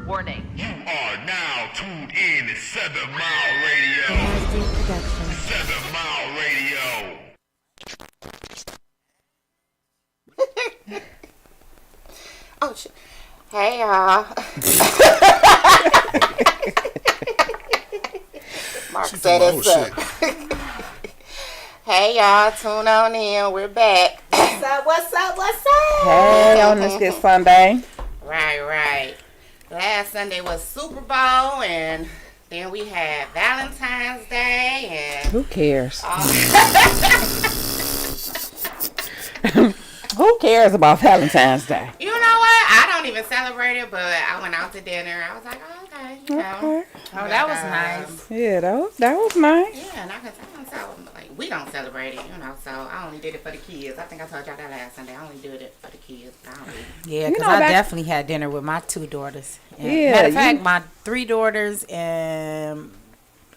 Warning. You are now tuned in to 7 Mile Radio. 7 Mile Radio. Oh, shit. Hey, y'all. Mark said it's up. Hey, y'all. Tune on in. We're back. What's up? Hey, on this good Sunday. Right. Last Sunday was Super Bowl, and then we had Valentine's Day, and Who cares? Who cares about Valentine's Day? you know what? I don't even celebrate it, but I went out to dinner. I was like, oh, okay. You know. Okay. Oh, that was nice. Yeah, that was nice. Yeah, and I can tell, like, we don't celebrate it, you know, so I only did it for the kids. I think I told y'all that last Sunday. I only did it for the kids. I don't really. Yeah, because I definitely had dinner with my 2 daughters. Yeah, Matter of fact, my 3 daughters and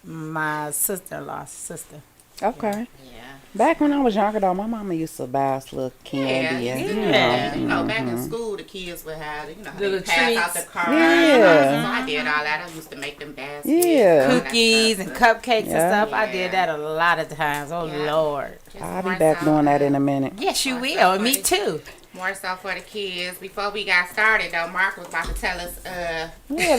my sister-in-law's sister. Okay. Yeah. Back when I was younger, though, my mama used to buy us little candy. You know, back in school, the kids would have, you know, Little they pass out treats. the cards. Yeah. So I did all that. I used to make them baskets. Yeah. all that Cookies stuff, and but cupcakes and Yeah. stuff. I did that a lot of times. Oh, Yeah. Lord. just I'll be more back so- doing that in a minute. Yes, you More will. so And me for the- too. More so for the kids. Before we got started, though, Mark was about to tell us, Yeah,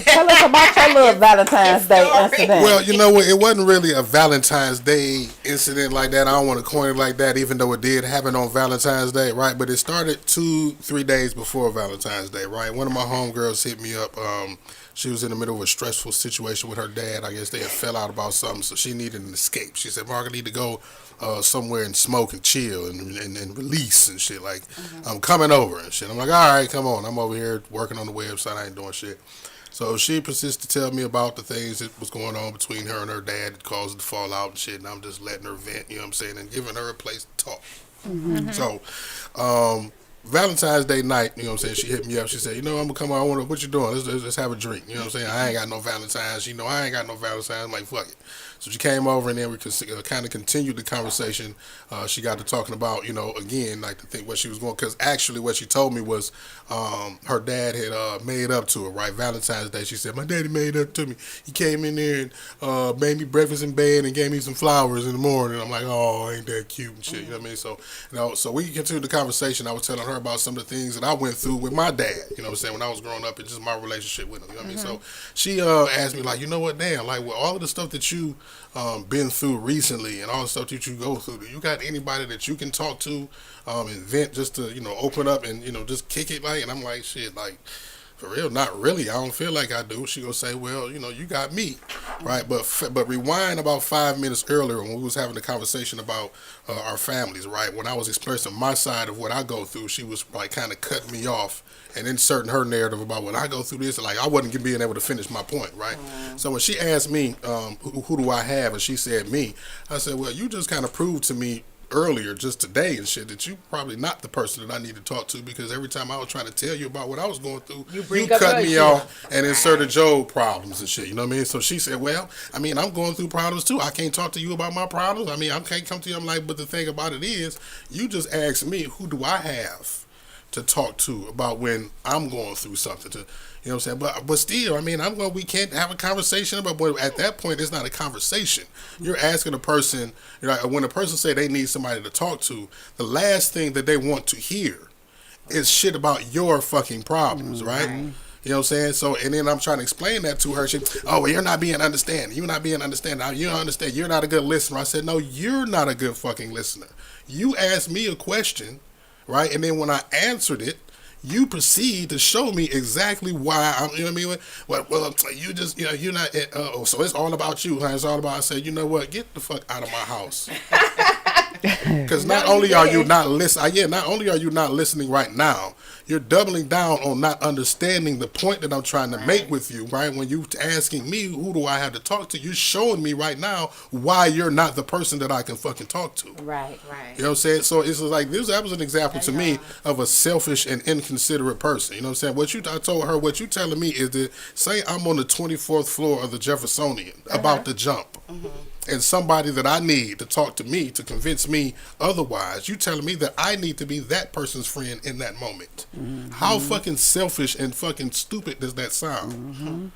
tell us about your little Valentine's Day story. incident. Well, you know what? It wasn't really a Valentine's Day incident like that. I don't want to coin it like that, even though it did happen on Valentine's Day, right? But it started 2-3 days before Valentine's Day, right? One of my homegirls hit me up. She was in the middle of a stressful situation with her dad. I guess they had fell out about something, so she needed an escape. She said, Mark, I need to go somewhere and smoke and chill and release and shit. Like, I'm coming over and shit. I'm like, all right, come on. I'm over here working on the website. I ain't doing shit. So she proceeds to tell me about the things that was going on between her and her dad that caused the fallout and shit. And I'm just letting her vent, you know what I'm saying, and giving her a place to talk. So, Valentine's Day night, you know what I'm saying, she hit me up. She said, you know, I'm going to come on. What you doing? Let's have a drink. You know what I'm saying? I ain't got no Valentine's. You know, I ain't got no Valentine's. I'm like, fuck it. So she came over, and then we kind of continued the conversation. She got to talking about, you know, again, like to think what she was going, because actually what she told me was her dad had made up to her, right? Valentine's Day. She said, my daddy made up to me. He came in there and made me breakfast in bed and gave me some flowers in the morning. I'm like, oh, ain't that cute and shit. You know what I mean? So, you know, so we continued the conversation. I was telling her about some of the things that I went through with my dad, you know what I'm saying, when I was growing up, and just my relationship with him, you know what I mean? So she asked me, like, you know what, damn, like, with all of the stuff that you been through recently and all the stuff that you go through, do you got anybody that you can talk to and vent, just to, you know, open up and, you know, just kick it, like? And I'm like, shit, like, for real, not really. I don't feel like I do. She gonna say, well, you know, you got me, right? But rewind about 5 minutes earlier when we was having a conversation about our families, right? When I was expressing my side of what I go through, she was like kind of cutting me off and inserting her narrative about when I go through this. Like, I wasn't being able to finish my point, right? So when she asked me, who do I have, and she said me, I said, well, you just kind of proved to me earlier, just today and shit, that you probably not the person that I need to talk to, because every time I was trying to tell you about what I was going through, you cut me off and inserted your problems and shit, you know what I mean? So she said, well, I mean, I'm going through problems too. I can't talk to you about my problems. I mean, I can't come to you. I'm like, but the thing about it is, you just asked me, who do I have to talk to about when I'm going through something, to, you know what I'm saying? But still, I mean, we can't have a conversation about, but at that point, it's not a conversation. You're asking a person, you know, when a person say they need somebody to talk to, the last thing that they want to hear is shit about your fucking problems, right? You know what I'm saying? So, and then I'm trying to explain that to her. She, oh, well, you're not being understanding. You're not being understanding. You don't understand. You're not a good listener. I said, no, you're not a good fucking listener. You asked me a question, right? And then when I answered it, you proceed to show me exactly why I'm, you know what I mean? Well, you just, you know, you're not, so it's all about you, huh? It's all about, I said, you know what? Get the fuck out of my house. Because not only are you not listening right now, you're doubling down on not understanding the point that I'm trying to make with you, right? When you asking me, who do I have to talk to? You're showing me right now why you're not the person that I can fucking talk to. Right. You know what I'm saying? So it's like, that was an example to me of a selfish and inconsiderate person. You know what I'm saying? I told her, what you telling me is that, say I'm on the 24th floor of the Jeffersonian, about to jump. and somebody that I need to talk to me to convince me otherwise, you telling me that I need to be that person's friend in that moment. How fucking selfish and fucking stupid does that sound?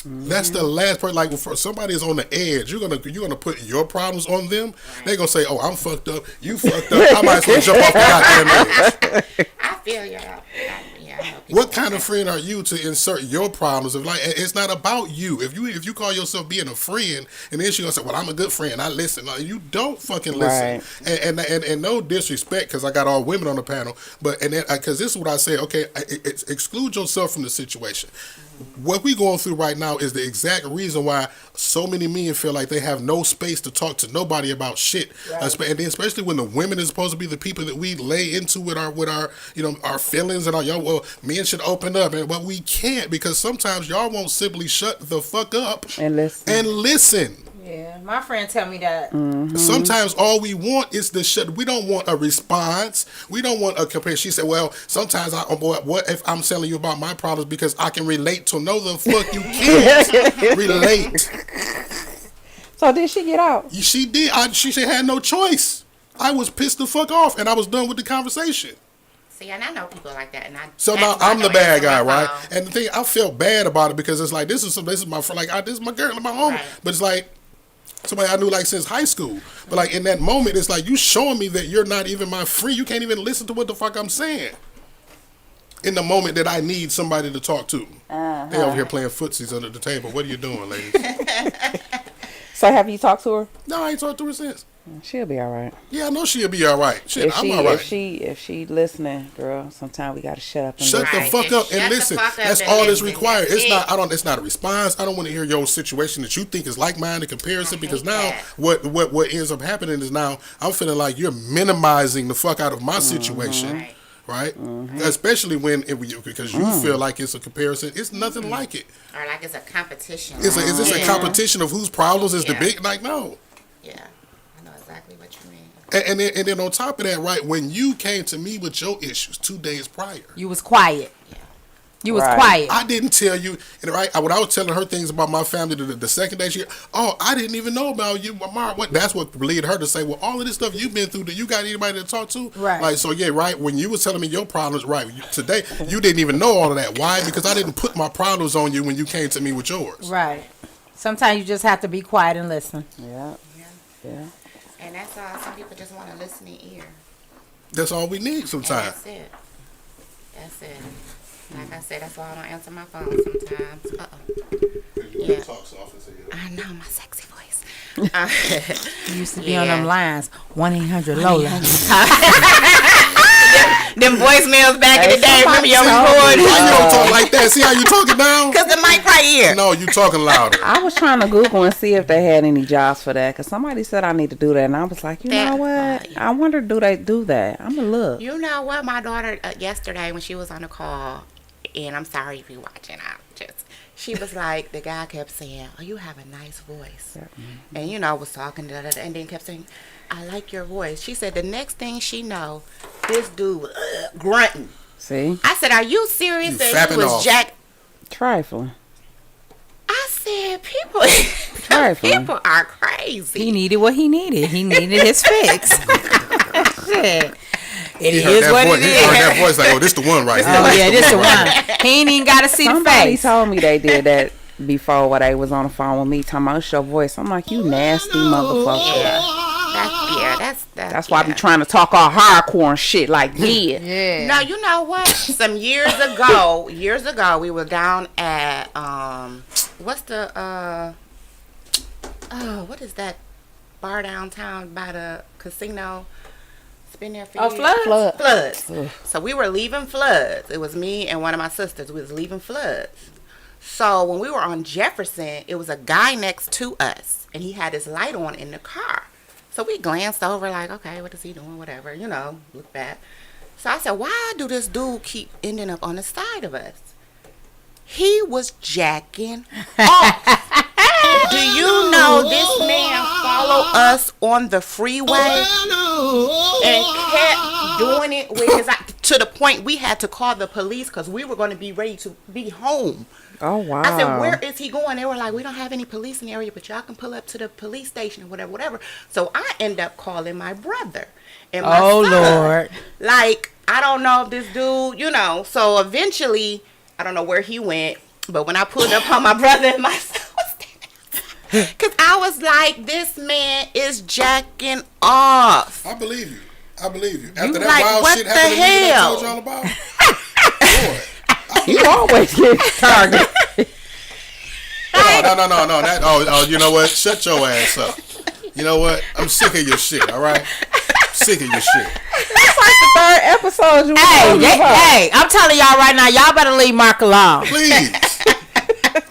That's the last part. Like, if somebody is on the edge, you're gonna put your problems on them. They're gonna say, "Oh, I'm fucked up. You fucked up. I might as well jump off the goddamn edge." I feel you. What kind of friend are you to insert your problems? Of like, it's not about you. If you call yourself being a friend, and then she gonna say, "Well, I'm a good friend. I listen." Like, you don't fucking listen. Right. And no disrespect, because I got all women on the panel, but because this is what I say. Okay, exclude yourself from the situation. What we going through right now is the exact reason why so many men feel like they have no space to talk to nobody about shit. Right. And then especially when the women is supposed to be the people that we lay into with our our feelings and well, men should open up, but we can't, because sometimes y'all won't simply shut the fuck up and listen. Yeah, my friend tell me that. Sometimes all we want is the shit. We don't want a response. We don't want a comparison. She said, "Well, sometimes what if I'm telling you about my problems because I can relate to?" No, the fuck you can't relate. So did she get out? She did. She had no choice. I was pissed the fuck off, and I was done with the conversation. See, and I know people like that, and so now I'm the bad guy, right? And the thing, I felt bad about it, because it's like this is my friend, like this is my girl, my home, right. But it's like somebody I knew like since high school. But like in that moment, it's like you showing me that you're not even my friend. You can't even listen to what the fuck I'm saying. In the moment that I need somebody to talk to. They over here playing footsies under the table. What are you doing, ladies? So have you talked to her? No, I ain't talked to her since. She'll be all right. Yeah, I know she'll be all right. Shit, I'm all right. If she listening, girl, sometimes we gotta shut up and shut the fuck up and listen. That's all that's required. It's not a response. I don't want to hear your situation that you think is like mine in comparison, because now what ends up happening is now I'm feeling like you're minimizing the fuck out of my situation. Right? Especially because you feel like it's a comparison. It's nothing like it. Or like it's a competition. Is this a competition of whose problems is the big? Like, no. Yeah. I know exactly what you mean. And then on top of that, right, when you came to me with your issues 2 days prior. You was quiet. Yeah. You was quiet. I didn't tell you, and right, when I was telling her things about my family the second day, I didn't even know about you, Mom. That's what led her to say, well, all of this stuff you've been through, do you got anybody to talk to? Right. Like, so yeah, right, when you was telling me your problems, right, today, you didn't even know all of that. Why? Because I didn't put my problems on you when you came to me with yours. Right. Sometimes you just have to be quiet and listen. Yeah. And that's all. Some people just want a listening ear. That's all we need sometimes. And that's it. Like I said, that's why I don't answer my phone sometimes. Yeah. I know, my sexy voice. You used to be on them lines, 1-800-LOLA. Them voicemails back in the day. Remember your recording? Why you don't talk like that? See how you talking now? Because the mic right here. No, you talking louder. I was trying to Google and see if they had any jobs for that, because somebody said I need to do that, and I was like, you know what? I wonder, do they do that? I'm going to look. You know what? My daughter, yesterday when she was on the call, and I'm sorry if you're watching, she was like, the guy kept saying, oh, you have a nice voice. And, was talking, and then kept saying, I like your voice. She said the next thing she know, this dude was grunting. See? I said, are you serious? That he was Jack. Trifling. I said, people are crazy. He needed what he needed. He needed his fix. Shit. It is what it is. He heard that voice like, oh, this the one right here. Oh, yeah, this the one. He ain't even got to see the face. Somebody told me they did that before while they was on the phone with me talking about it's your voice. I'm like, you nasty motherfucker. That's why I be trying to talk all hardcore and shit like yeah. No, you know what? Some years ago, we were down at what is that bar downtown by the casino? It's been there for years. Floods. So we were leaving Floods. It was me and one of my sisters. We was leaving Floods. So when we were on Jefferson, it was a guy next to us, and he had his light on in the car. So we glanced over like, okay, what is he doing? Whatever, look back. So I said, why do this dude keep ending up on the side of us? He was jacking off. Do you know this man followed us on the freeway and kept doing it with his to the point we had to call the police because we were going to be ready to be home. Oh, wow. I said, where is he going? They were like, we don't have any police in the area, but y'all can pull up to the police station or whatever. So I end up calling my brother and my son. Lord. Like, I don't know if this dude, you know. So eventually, I don't know where he went, but when I pulled up on my brother and my son was there, because I was like, this man is jacking off. I believe you. After You that like, wild what shit the happened to me that I hell? told y'all about. Boy. You always get targeted. No. That, you know what? Shut your ass up. You know what? I'm sick of your shit, all right? Sick of your shit. That's like the third episode you Hey, I'm telling y'all right now, y'all better leave Mark alone. Please.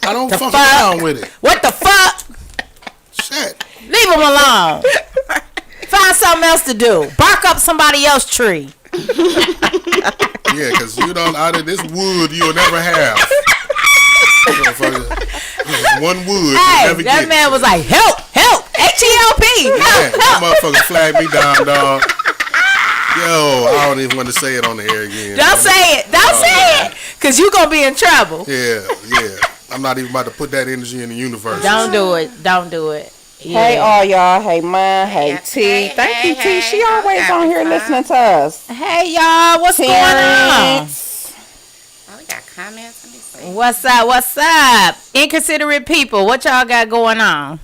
I don't fuck around with it. What the fuck? Shit. Leave him alone. Find something else to do. Bark up somebody else's tree. Yeah, because you don't, out of this wood you'll never have. One wood Hey, you'll never that get. man was like, help, H-E-L-P, Yeah, help. that motherfucker flagged me down, dog. Yo, I don't even want to say it on the air again. Don't say it. Because you going to be in trouble. Yeah. I'm not even about to put that energy in the universe. Don't do it. Yeah. Hey, all y'all. Hey, Ma. Hey, T. Thank you, T. She always on here listening to us. Hey, y'all, what's going on? Oh, we got comments. Let me see. What's up? Inconsiderate people, what y'all got going on?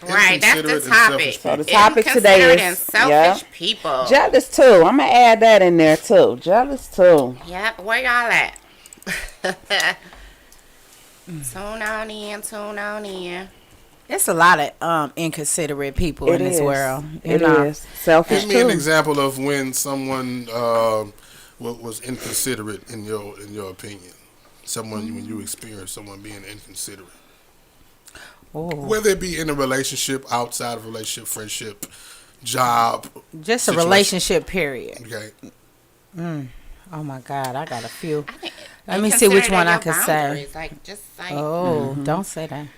Right, that's the Inconsiderate and topic. selfish So the topic today Inconsiderate is and selfish people. jealous too. I'm gonna add that in there too. Jealous too. Yep, where y'all at? Tune on in. There's a lot of inconsiderate people in this world. It is selfish Give me an too. example of when someone was inconsiderate in your opinion. When you experience someone being inconsiderate. Oh. Whether it be in a relationship, outside of a relationship, friendship, job. Just a situation. relationship, period. Okay. Oh my God, I got a few. I Let me see which one I can say. boundaries, like, just like, Don't say that.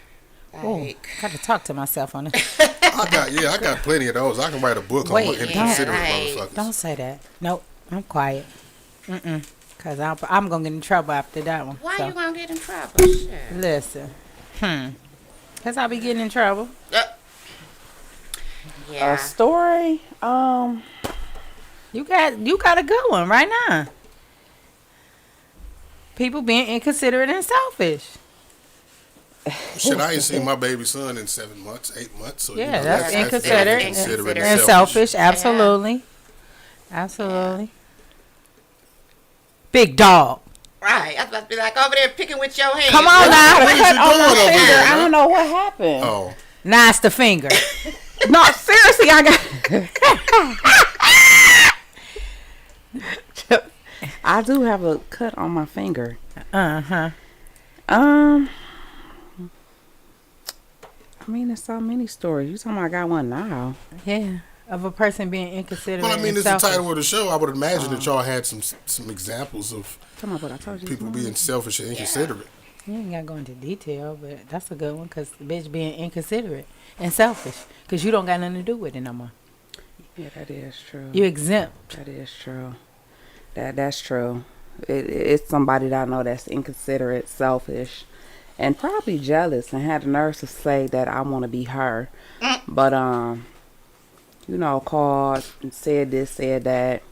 Oh, like, got to talk to myself on it. I got plenty of those. I can write a book Wait, on inconsiderate yeah, motherfuckers. Don't say that. Nope, I'm quiet. Cause I'm gonna get in trouble after that one. why So, you gonna get in trouble? Shit. listen? Cause I'll be getting in trouble. Yeah. A story. You got a good one right now. People being inconsiderate and selfish. Shit, I ain't seen my baby son in 7 months, 8 months. So, Yeah, you know, that's inconsiderate inconsiderate and selfish. Absolutely. Big dog. Right. I was about to be like over there picking with your hand. Come on now. What is you Cut on doing my over finger. there? I don't know what happened. Oh. Now it's the finger. No, seriously, I do have a cut on my finger. Uh-huh. I mean, there's so many stories. You talking about I got one now? Yeah. Of a person being inconsiderate. Well, I mean, and it's the selfish. title of the show. I would imagine that y'all had some examples of Come on, what I told you. people being selfish and inconsiderate. You ain't got to go into detail, but that's a good one because the bitch being inconsiderate and selfish because you don't got nothing to do with it no more. Yeah, that is true. You exempt. That is true. That's true. It's somebody that I know that's inconsiderate, selfish, and probably jealous, and had the nerve to say that I want to be her. But called and said this, said that,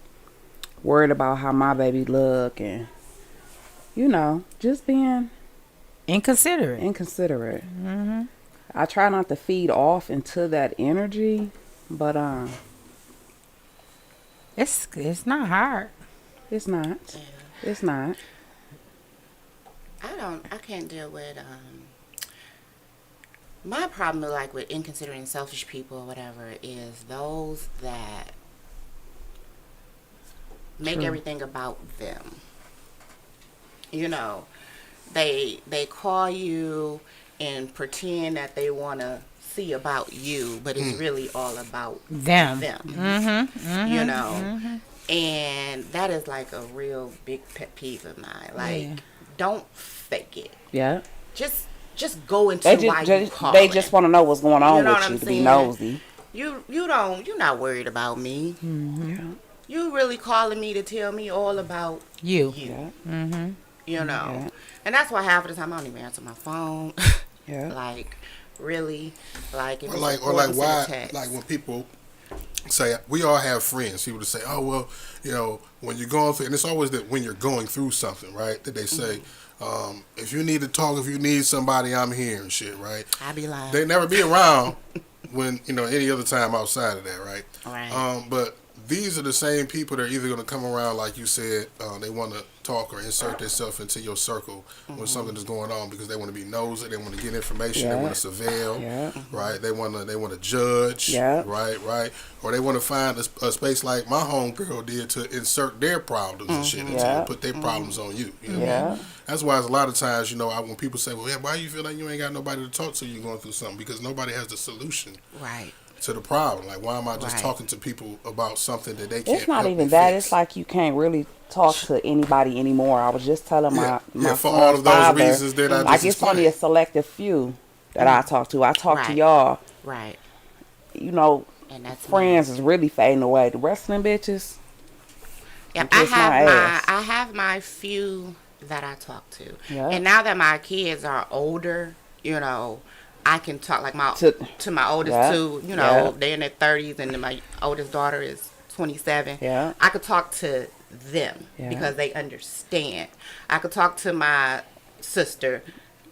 worried about how my baby look, and just being Inconsiderate. inconsiderate. I try not to feed off into that energy, but It's not hard. it's not. It's not. I can't deal with my problem like with inconsiderate and selfish people or whatever is those that make everything about them. They call you and pretend that they want to see about you, but it's really all about Them. And that is like a real big pet peeve of mine. Like, don't fake it. Yeah. Just go into They why you call. they just want to know what's going on You know with what you I'm to be saying? nosy. You're not worried about me. you really calling me to tell me all about You. Yeah. Mm-hmm. You know, Yeah. and that's why half of the time I don't even answer my phone. Yeah. Like, really, like if Or it's like, important, send a why? text. Like when people say, we all have friends. People to say, oh well, when you're going through, and it's always that when you're going through something, right? That they say, if you need to talk, if you need somebody, I'm here and shit, right? I be lying. They never be around when any other time outside of that, right? Right. But these are the same people that are either going to come around, like you said, they want to talk or insert themselves into your circle when something is going on because they want to be nosy, they want to get information, they want to surveil, right? They want to judge, right? Or they want to find a space like my homegirl did to insert their problems and shit into you, put their problems on you. You know what I mean? That's why a lot of times, when people say, well, yeah, why you feel like you ain't got nobody to talk to, you going through something? Because nobody has the solution. Right. To the problem. Like, why am I just talking to people about something that they can't It's not help even me that. fix? It's like you can't really talk to anybody anymore. I was just telling my for son's all of those father, reasons that I just like it's only a explained. selective few that I talk to. I talk to y'all. Right. And that's friends is really fading away. The rest of them bitches. Yeah, kiss my ass. I have my few that I talk to, Yeah. and now that my kids are older, I can talk like to my oldest two. They're in their 30s, and then my oldest daughter is 27. Yeah. I could talk to them because they understand. I could talk to my sister,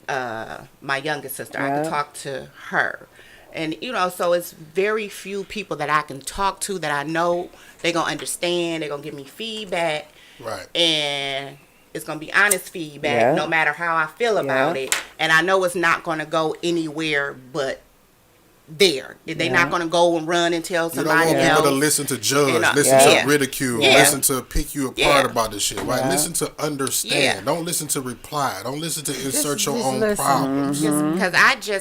my youngest sister. I could talk to her. And, so it's very few people that I can talk to that I know they're going to understand. They're going to give me feedback. Right. And it's going to be honest feedback no matter how I feel about it. And I know it's not going to go anywhere but there. They're not going to go and run and tell somebody you don't want else. people to listen to judge, listen to ridicule, listen to pick you apart about this shit, right? Listen to understand. Don't listen to reply. Don't listen to insert your own listen. problems. Because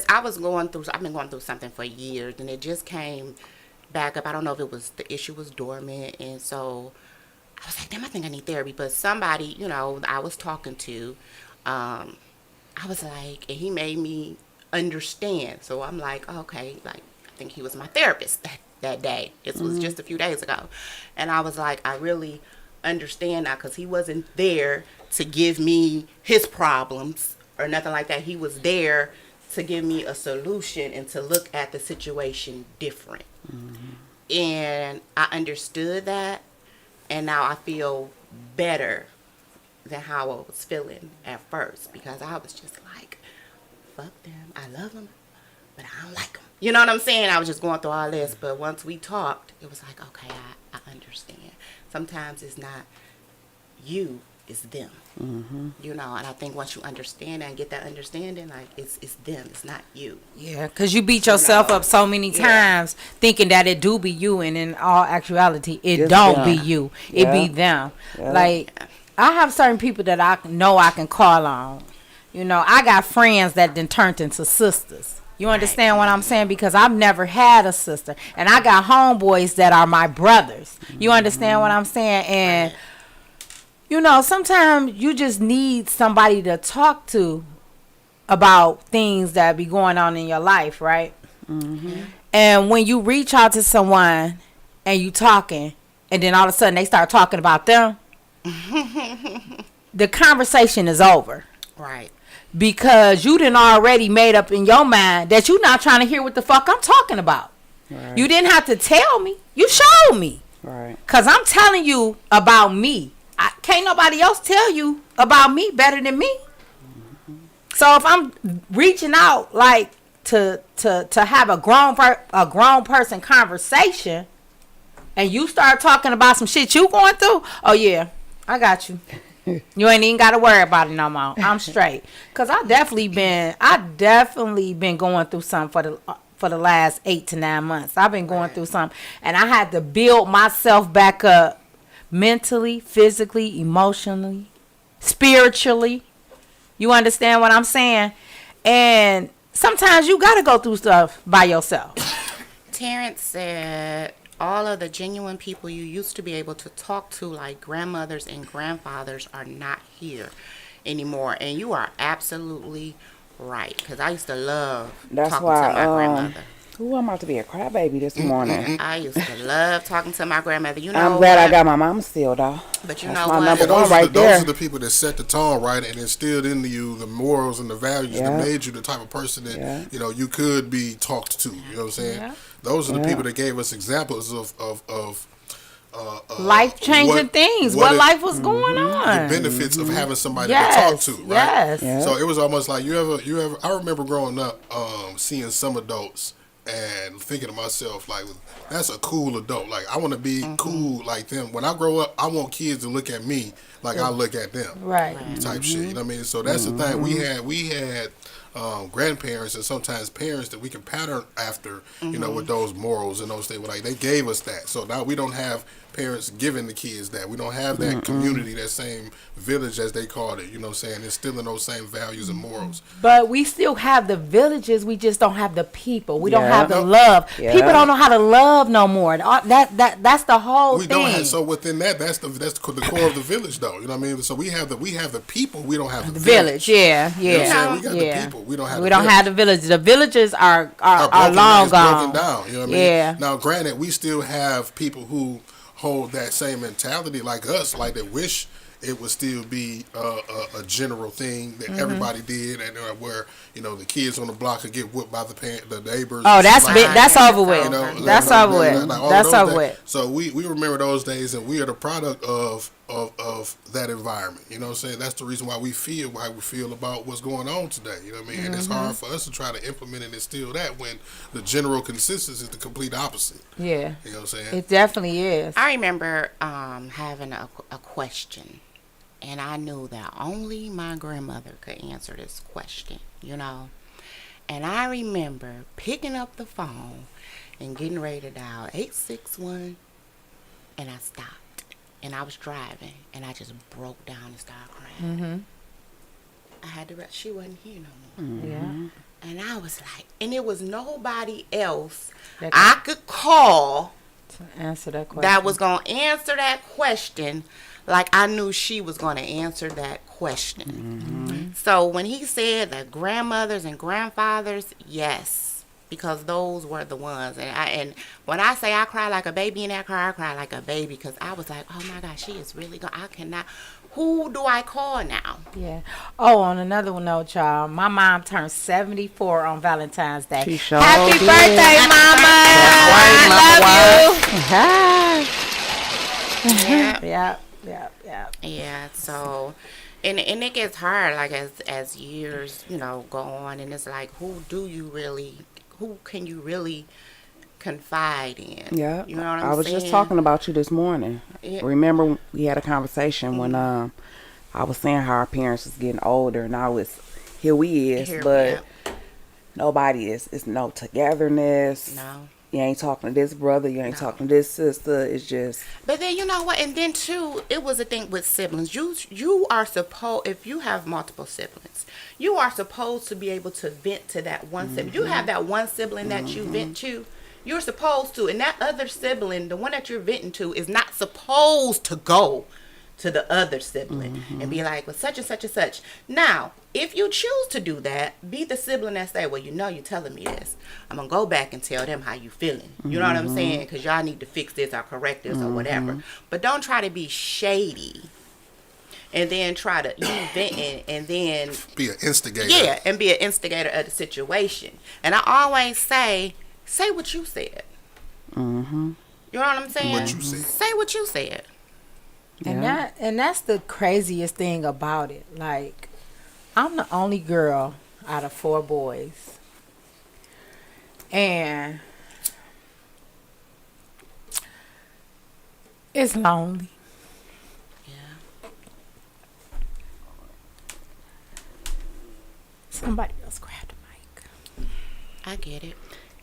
I've been going through something for years, and it just came back up. I don't know if it was, the issue was dormant, and so I was like, damn, I think I need therapy. But somebody, I was talking to, I was like, and he made me understand. So I'm like, okay, like, I think he was my therapist that day. It was just a few days ago. And I was like, I really understand now, because he wasn't there to give me his problems or nothing like that. He was there to give me a solution and to look at the situation different. And I understood that, and now I feel better than how I was feeling at first, because I was just like, fuck them, I love them, but I don't like them. You know what I'm saying? I was just going through all this, but once we talked, it was like, okay, I understand. Sometimes it's not you, it's them. And I think once you understand and get that understanding, like, it's them, it's not you. Yeah, because you beat yourself up so many times thinking that it do be you, and in all actuality, it don't be you. It be them. Like, I have certain people that I know I can call on. I got friends that then turned into sisters. You understand what I'm saying? Because I've never had a sister. And I got homeboys that are my brothers. You understand what I'm saying? And, sometimes you just need somebody to talk to about things that be going on in your life, right? And when you reach out to someone and you talking, and then all of a sudden they start talking about them, the conversation is over. Right. Because you done already made up in your mind that you're not trying to hear what the fuck I'm talking about. Right. You didn't have to tell me. You showed me. Right. Because I'm telling you about me. Can't nobody else tell you about me better than me. So if I'm reaching out like to have a grown person conversation, and you start talking about some shit you going through, oh yeah, I got you. You ain't even got to worry about it no more. I'm straight. Cause I definitely been going through something for the last 8 to 9 months. I've been going through something, and I had to build myself back up mentally, physically, emotionally, spiritually. You understand what I'm saying? And sometimes you got to go through stuff by yourself. Terrence said, all of the genuine people you used to be able to talk to, like grandmothers and grandfathers, are not here anymore. And you are absolutely right, because I used to love talking to my grandmother. Ooh, I'm about to be a crybaby this morning. I used to love talking to my grandmother. You know, I'm glad I got my mama still, though. But you That's know my what? number one right there. Those are the people that set the tone right and instilled into you the morals and the values that made you the type of person that you could be talked to. You know what I'm saying? Yeah. Those are the people that gave us examples of life changing things. What life was going on? The benefits of having somebody to talk to, right? Yes. Yeah. So it was almost like you ever. I remember growing up, seeing some adults and thinking to myself, like, that's a cool adult. Like, I want to be cool like them. When I grow up, I want kids to look at me like I look at them. Right. Type shit. You know what I mean? So that's the thing. We had grandparents and sometimes parents that we can pattern after, you know, with those morals and those things. Like, they gave us that. So now we don't have parents giving the kids that. We don't have that community, that same village, as they called it, you know what I'm saying, instilling those same values and morals. But we still have the villages, we just don't have the people. We don't have the love. People don't know how to love no more. That's the whole thing. Don't have, so within that's the core of the village, though. You know what I mean? So we have the people, we don't have the village. Yeah. You know what I'm saying? We got the people, we don't have the village. The villages are long gone. Broken down, you know what I mean? Yeah. Now, granted, we still have people who hold that same mentality like us, like they wish it would still be a general thing that everybody did, and where, you know, the kids on the block could get whooped by the neighbors. Oh, that's over with. That's over with. That's over with. So we remember those days, and we are the product of that environment. You know what I'm saying? That's the reason why we feel about what's going on today. You know what I mean? And it's hard for us to try to implement and instill that when the general consensus is the complete opposite. Yeah. You know what I'm saying? It definitely is. I remember having a question. And I knew that only my grandmother could answer this question, you know. And I remember picking up the phone and getting ready to dial 861, and I stopped. And I was driving, and I just broke down and started crying. Mm-hmm. I had to she wasn't here no more. Mm-hmm. Yeah. And I was like, and it was nobody else I could call to answer that question. That was going to answer that question like I knew she was going to answer that question. Mm-hmm. So when he said that grandmothers and grandfathers, yes, because those were the ones. And when I say I cry like a baby in that car, I cry like a baby because I was like, oh my God, she is really going. I cannot. Who do I call now? Yeah. Oh, on another note, y'all, my mom turned 74 on Valentine's Day. She sure Happy did. birthday, Mama! I love you. Yeah. Yeah. So, and it gets hard, like as years, go on, and it's like, who can you really confide in? Yeah. You know what I'm saying? I was just talking about you this morning. Yeah. Remember we had a conversation when I was saying how our parents is getting older. Now here we is, but nobody is. It's no togetherness. No. You ain't talking to this brother. You ain't talking to this sister. It's just. But then you know what? And then too, it was a thing with siblings. You are supposed, if you have multiple siblings, you are supposed to be able to vent to that one sibling. You have that one sibling that you vent to. You're supposed to, and that other sibling, the one that you're venting to, is not supposed to go to the other sibling and be like, well, such and such and such. Now, if you choose to do that, be the sibling that say, well, you're telling me this. I'm going to go back and tell them how you feeling. You know what I'm saying? Because y'all need to fix this or correct this or whatever. But don't try to be shady and then try to vent and then be an instigator. Yeah, and be an instigator of the situation. And I always say what you said. Mm-hmm. You know what I'm saying? What you said. Say what you said. And that's the craziest thing about it. Like, I'm the only girl out of 4 boys. And it's lonely. Yeah. Somebody else grab the mic. I get it.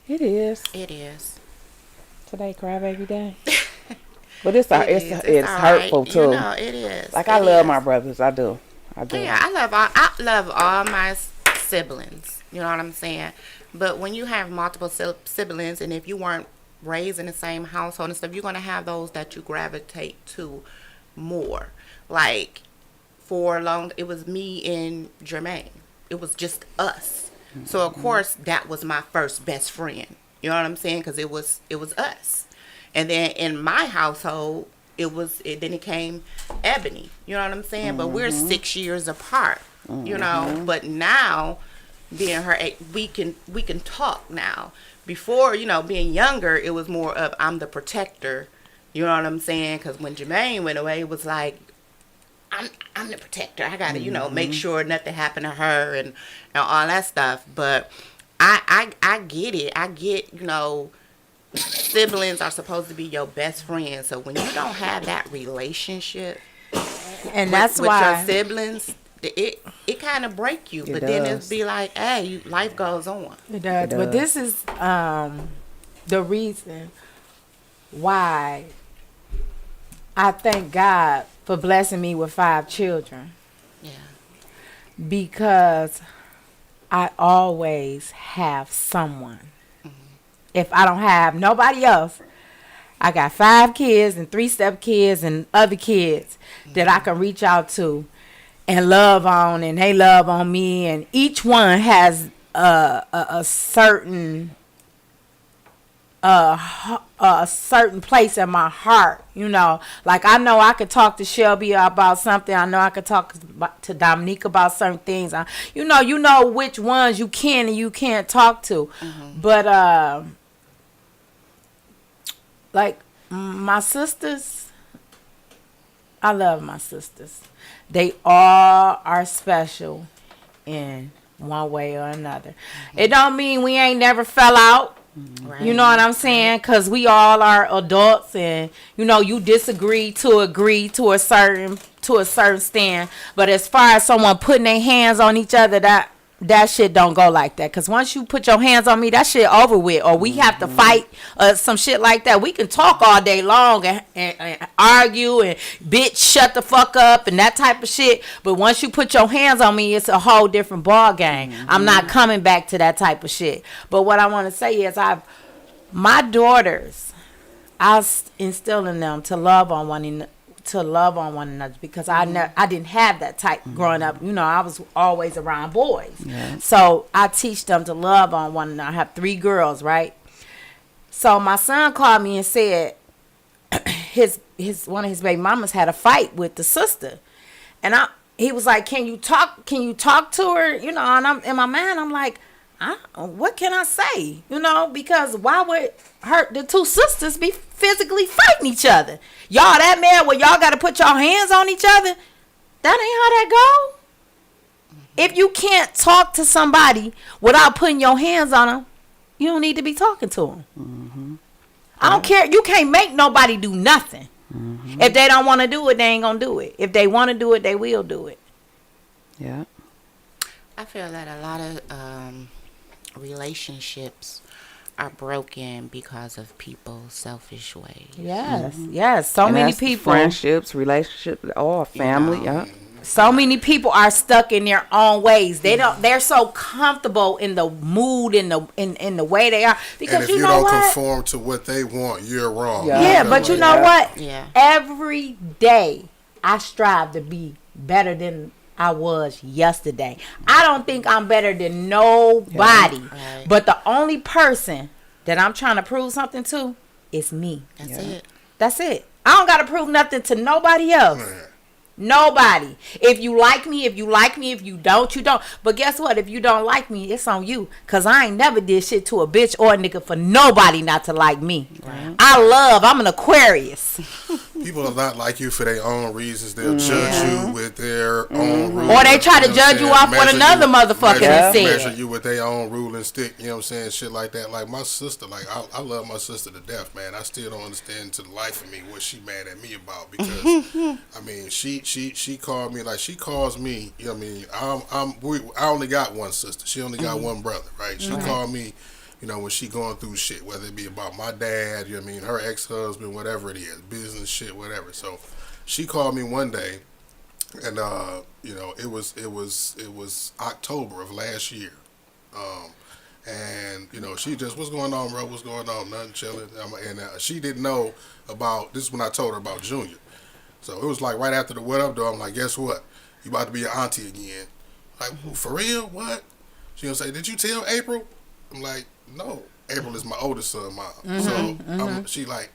It is. It is. Today, crybaby day. But it's hurtful too. It is. Like, I love my brothers. I do. Yeah, I love all my siblings. You know what I'm saying? But when you have multiple siblings, and if you weren't raised in the same household and stuff, you're gonna have those that you gravitate to more. Like, for long, it was me and Jermaine. It was just us. So of course that was my first best friend. You know what I'm saying? Because it was us. And then in my household, then it came Ebony. You know what I'm saying? But we're 6 years apart. You know. But now, being her, we can talk now. Before, you know, being younger, it was more of I'm the protector. You know what I'm saying? Because when Jermaine went away, it was like, I'm the protector. I gotta, you know, make sure nothing happened to her and all that stuff. But I get it. I get, you know, siblings are supposed to be your best friends. So when you don't have that relationship, and that's with why your siblings, it kind of break you. But then it'd be like, hey, life goes on. It does. But this is the reason why I thank God for blessing me with 5 children. Yeah. Because I always have someone. If I don't have nobody else, I got 5 kids and 3 step-kids and other kids that I can reach out to and love on, and they love on me, and each one has a certain place in my heart, you know. Like, I know I could talk to Shelby about something. I know I could talk to Dominique about certain things. You know which ones you can and you can't talk to. But like my sisters, I love my sisters. They all are special in one way or another. It don't mean we ain't never fell out. Right. You know what I'm saying? Because we all are adults, and you know, you disagree to agree to a certain stand. But as far as someone putting their hands on each other, that shit don't go like that. Because once you put your hands on me, that shit over with. Or we have to fight some shit like that. We can talk all day long and argue and bitch shut the fuck up and that type of shit. But once you put your hands on me, it's a whole different ball game. I'm not coming back to that type of shit. But what I want to say is my daughters, I instill in them to love on one another, because I didn't have that type growing up. You know, I was always around boys. Yeah. So I teach them to love on one another. I have 3 girls, right? So my son called me and said his one of his baby mamas had a fight with the sister. And he was like, Can you talk to her? You know, and I'm in my mind, I'm like, what can I say? You know, because why would the 2 sisters be physically fighting each other? Y'all that mad where y'all got to put your hands on each other? That ain't how that go. If you can't talk to somebody without putting your hands on them, you don't need to be talking to them. I don't care. You can't make nobody do nothing. If they don't want to do it, they ain't gonna do it. If they want to do it, they will do it. Yeah. I feel that a lot of relationships are broken because of people's selfish ways. Yes. So and many people, friendships, relationships, all family. Yeah. So many people are stuck in their own ways. They're so comfortable in the mood, in the way they are. Because and if you don't conform to what they want, you're wrong. Yeah, but you know what? Yeah. Every day I strive to be better than I was yesterday. I don't think I'm better than nobody. Yeah. Right. But the only person that I'm trying to prove something to is me. That's it. I don't got to prove nothing to nobody else. Man. Nobody. If you like me, if you like me. If you don't, you don't. But guess what? If you don't like me, it's on you. Because I ain't never did shit to a bitch or a nigga for nobody not to like me. Right. I'm an Aquarius. People are not like you for their own reasons. They'll judge you with their own rules. Or they try to judge you off what another motherfucker has said. Measure you with their own rule and stick. You know what I'm saying? Shit like that. Like my sister, like I love my sister to death, man. I still don't understand to the life of me what she mad at me about. Because, I mean, she called me, like she calls me, you know what I mean? I only got one sister. She only got one brother, right? She called me, you know, when she going through shit, whether it be about my dad, you know what I mean, her ex-husband, whatever it is, business shit, whatever. So she called me one day, and you know, it was October of last year. And you know, she just, what's going on, bro? What's going on? Nothing, chilling. And she didn't know about this when I told her about Junior. So it was like right after the what up, though. I'm like, guess what? You about to be your auntie again. Like, for real? What? She gonna say, did you tell April? I'm like, no. April is my oldest son, mom. So she like,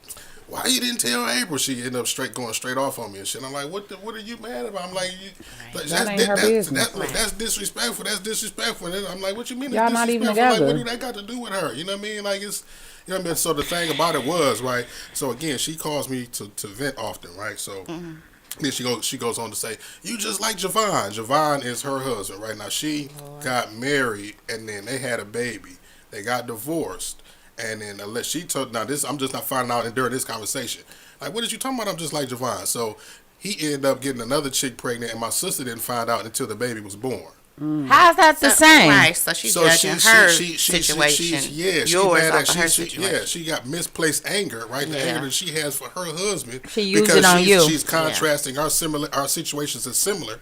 why you didn't tell April? She ended up going straight off on me and shit. I'm like, what are you mad about? I'm like, that ain't her business. That's disrespectful. That's disrespectful. And I'm like, what you mean? Y'all It's not even disrespectful? together. Like, what do that got to do with her? You know what I mean? Like, it's, you know what I mean? So the thing about it was, right, so again, she calls me to vent often, right? So then she goes on to say, you just like Javon. Javon is her husband, right? Now, she got married, and then they had a baby. They got divorced. And then unless she told, now this, I'm just not finding out during this conversation. Like, what is you talking about? I'm just like Javon. So he ended up getting another chick pregnant, and my sister didn't find out until the baby was born. How's that the same? Right, so she's judging her situation. She got misplaced anger, right? The anger that she has for her husband. She used it on you. She's contrasting our situations as similar.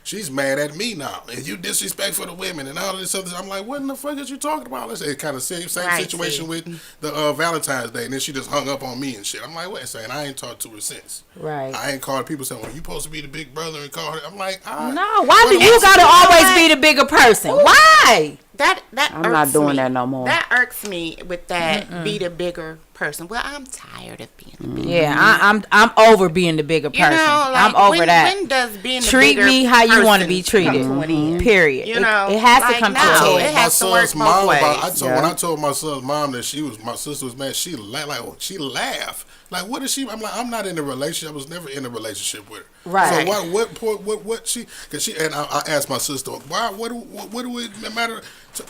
She's mad at me now, and you disrespectful to women and all of this other. I'm like, what in the fuck is you talking about? Let's say kind of same situation with the Valentine's Day, and then she just hung up on me and shit. I'm like, wait a second, I ain't talked to her since. Right. I ain't called people saying, well, you supposed to be the big brother and call her. I'm like, no. Why do you gotta always be the bigger person? Why? That I'm not doing that no more. That irks me with that be the bigger person. Well, I'm tired of being the bigger. Yeah, I'm over being the bigger person. You know, like, I'm over that. When does being the treat bigger me how you want to person be treated? come to an end? Period. You know, it has like, to come no, to an told end. it my has to work son's both mom ways. when I told my son's mom that my sister was mad, she laughed. Like, what is she? I'm like, I'm not in a relationship. I was never in a relationship with her. Right. So what she? Cause she and I asked my sister, why? What do it matter?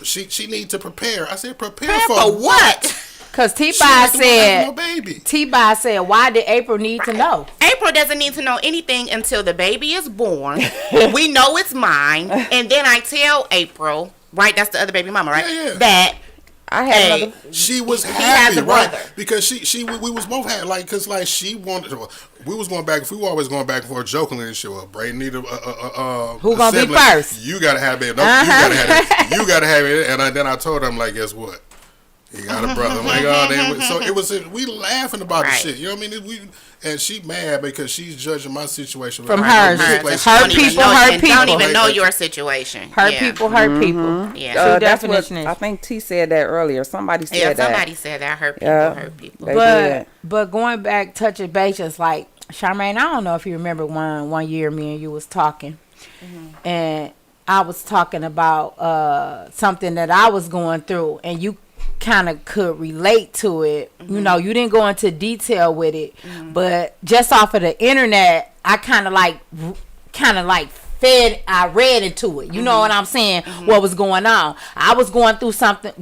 She need to prepare. I said, prepare for what? Cause She has to have no baby. T-Bye said, why did April need to know? April doesn't need to know anything until the baby is born. We know it's mine, and then I tell April, right? That's the other baby mama, right? Yeah. That I had another. She was has happy, a right? brother. Because we was both happy, like, cause like she wanted. We was going back. We were always going back and forth jokingly and shit. Well, Brayden need who gonna sibling. be first? You gotta have it. No, you gotta have it. You gotta have it. And then I told her, I'm like, guess what? He got a brother. I'm like, oh damn. So it was. We laughing about the shit. You know what I mean? And she mad because she's judging my situation from hers. Her people. Don't even know your situation. Her people. Yeah. True That's definition what is. I think T said that earlier. Somebody said that. Somebody said that. Her people. But going back, touching base, just like Charmaine, I don't know if you remember one year me and you was talking, and I was talking about something that I was going through, and you kind of could relate to it. You know, you didn't go into detail with it, but just off of the internet, I kind of like I read into it. You know what I'm saying? What was going on? I was going through something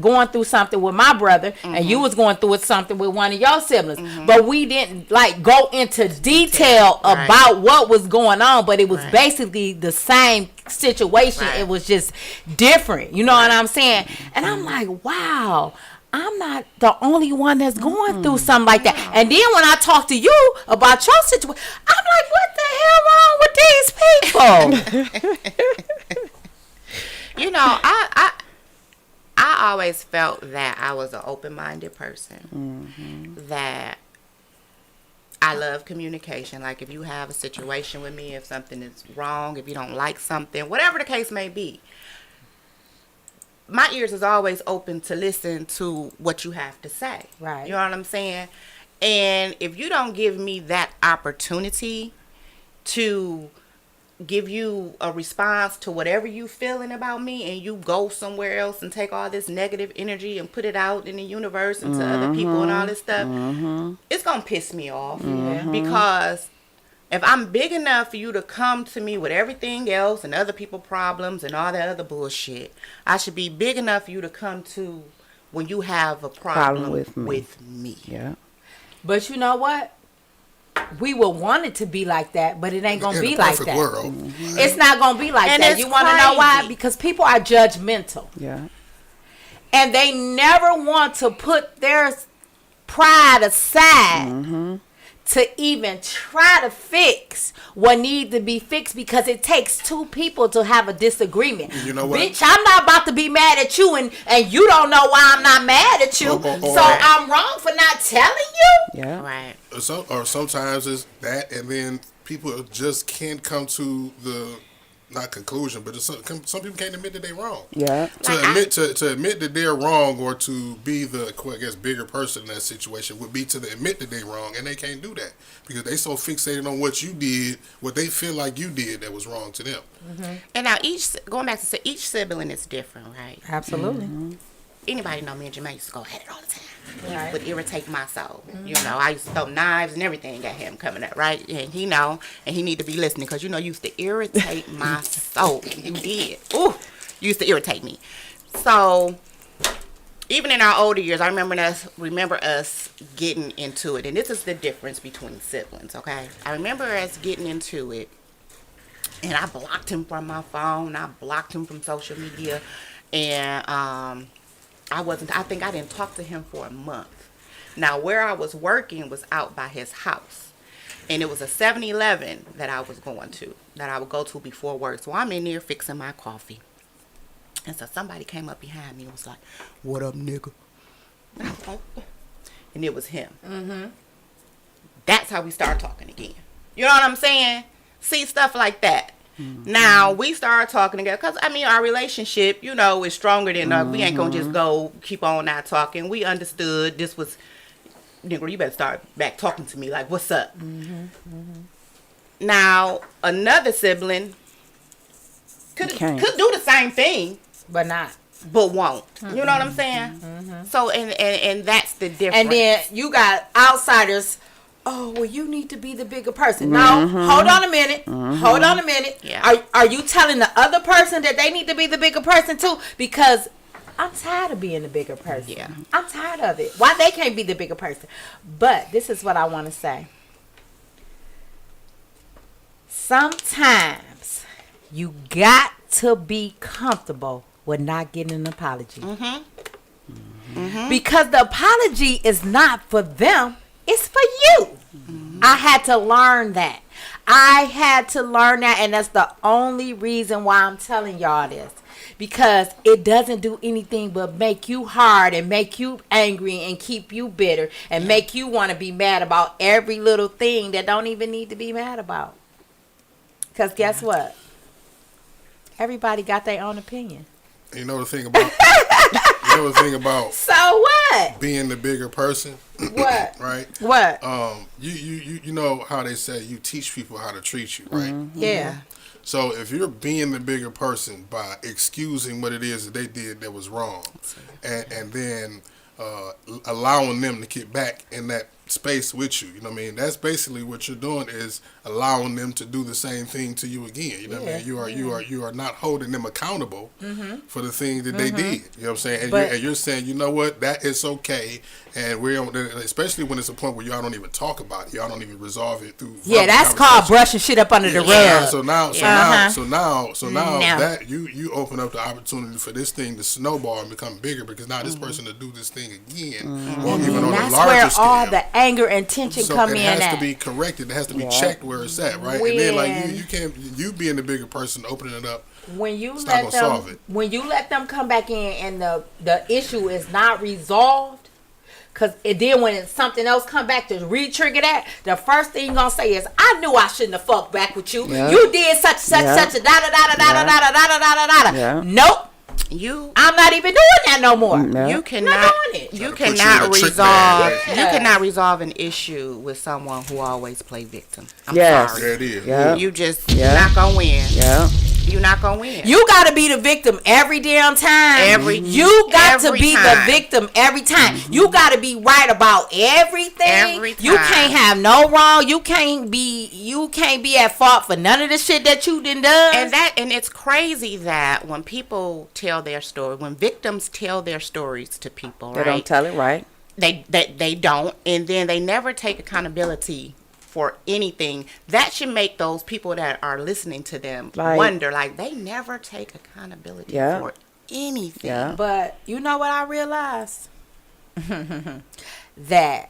with my brother, and you was going through something with one of your siblings. But we didn't like go into detail about what was going on. But it was basically the same situation. It was just different. You know what I'm saying? And I'm like, wow. I'm not the only one that's going through something like that. And then when I talk to you about your situation, I'm like, what the hell wrong with these people? You know, I always felt that I was an open-minded person. That I love communication. Like, if you have a situation with me, if something is wrong, if you don't like something, whatever the case may be, my ears is always open to listen to what you have to say. Right. You know what I'm saying? And if you don't give me that opportunity to give you a response to whatever you feeling about me, and you go somewhere else and take all this negative energy and put it out in the universe and to other people and all this stuff, it's going to piss me off. Because if I'm big enough for you to come to me with everything else and other people problems and all that other bullshit, I should be big enough for you to come to when you have a problem with me. Yeah. But you know what? We will want it to be like that, but it ain't going to be like that. World. It's not going to be like And that. it's You want to know why? crazy. Because people are judgmental. Yeah. And they never want to put their pride aside to even try to fix what needs to be fixed, because it takes two people to have a disagreement. You know what? Bitch, I'm not about to be mad at you and you don't know why I'm not mad at you. So I'm wrong for not telling you? Yeah. Right. Or sometimes it's that, and then people just can't come to the not conclusion, but some people can't admit that they're wrong. Yeah. To admit that they're wrong, or to be the, I guess, bigger person in that situation would be to admit that they're wrong, and they can't do that because they so fixated on what you did, what they feel like you did that was wrong to them. Mm-hmm. And now going back to each sibling is different, right? Absolutely. Mm-hmm. Anybody know me and Jermaine used to go at it all the time. Right. It would irritate my soul. Mm-hmm. You know, I used to throw knives and everything at him coming up, right? And he know, and he need to be listening because, you know, you used to irritate my soul. You did. Ooh, you used to irritate me. So, even in our older years, I remember us getting into it. And this is the difference between siblings, okay? I remember us getting into it. And I blocked him from my phone. I blocked him from social media. And I think I didn't talk to him for a month. Now, where I was working was out by his house. And it was a 7-Eleven that I was going to, that I would go to before work. So I'm in there fixing my coffee. And so somebody came up behind me and was like, "What up, nigga?" And I was like, and it was him. Mm-hmm. That's how we started talking again. You know what I'm saying? See, stuff like that. Mm-hmm. Now, we started talking together because, I mean, our relationship, you know, is stronger than we ain't going to just go keep on not talking. We understood this was, nigga, you better start back talking to me like, what's up? Mm-hmm. Mm-hmm. Now, another sibling could do the same thing. But not. But won't. Mm-hmm. You know what I'm saying? Mm-hmm. So, and that's the difference. And then you got outsiders. Oh, well, you need to be the bigger person. No, hold on a minute. Hold on a minute. Yeah. Are you telling the other person that they need to be the bigger person too? Because I'm tired of being the bigger person. Yeah. I'm tired of it. Why they can't be the bigger person? But this is what I want to say. Sometimes you got to be comfortable with not getting an apology. Mm-hmm. Mm-hmm. Because the apology is not for them. It's for you. Mm-hmm. I had to learn that. And that's the only reason why I'm telling y'all this. Because it doesn't do anything but make you hard and make you angry and keep you bitter and make you want to be mad about every little thing that don't even need to be mad about. Because guess what? Everybody got their own opinion. You know the thing about so what? Being the bigger person. What? Right? What? You know how they say you teach people how to treat you, right? Mm-hmm. Yeah. So if you're being the bigger person by excusing what it is that they did that was wrong, and then allowing them to get back in that space with you, you know what I mean? That's basically what you're doing, is allowing them to do the same thing to you again. You know what I mean? You are not holding them accountable for the things that they did. You know what I'm saying? And you're saying, you know what, that is okay. And especially when it's a point where y'all don't even talk about it, y'all don't even resolve it through. Yeah, that's called brushing shit up under the rug. So now that you open up the opportunity for this thing to snowball and become bigger, because now this person to do this thing again, or even on a larger scale. That's where all the anger and tension come in. It has to be corrected. It has to be checked where it's at, right? And then like you can't, you being the bigger person, opening it up. When you let them come back in and the issue is not resolved. Because then when something else come back to re-trigger that, the first thing you're going to say is, I knew I shouldn't have fucked back with you. Yep. You did such a da-da-da-da-da-da-da-da-da-da-da-da. Nope. I'm not even doing that no more. No. You cannot resolve. You cannot resolve an issue with someone who always play victim. I'm sorry. Yeah, it is. Yep. You just not gonna win. Yeah. You're not gonna win. You gotta be the victim every damn time. You got to be the victim every time. You gotta be right about everything. Every time. You can't have no wrong. You can't be at fault for none of the shit that you done. And it's crazy that when people tell their story, when victims tell their stories to people, they don't tell it right. They don't, and then they never take accountability for anything. That should make those people that are listening to them wonder, like, they never take accountability for anything. Yeah. But you know what I realized? That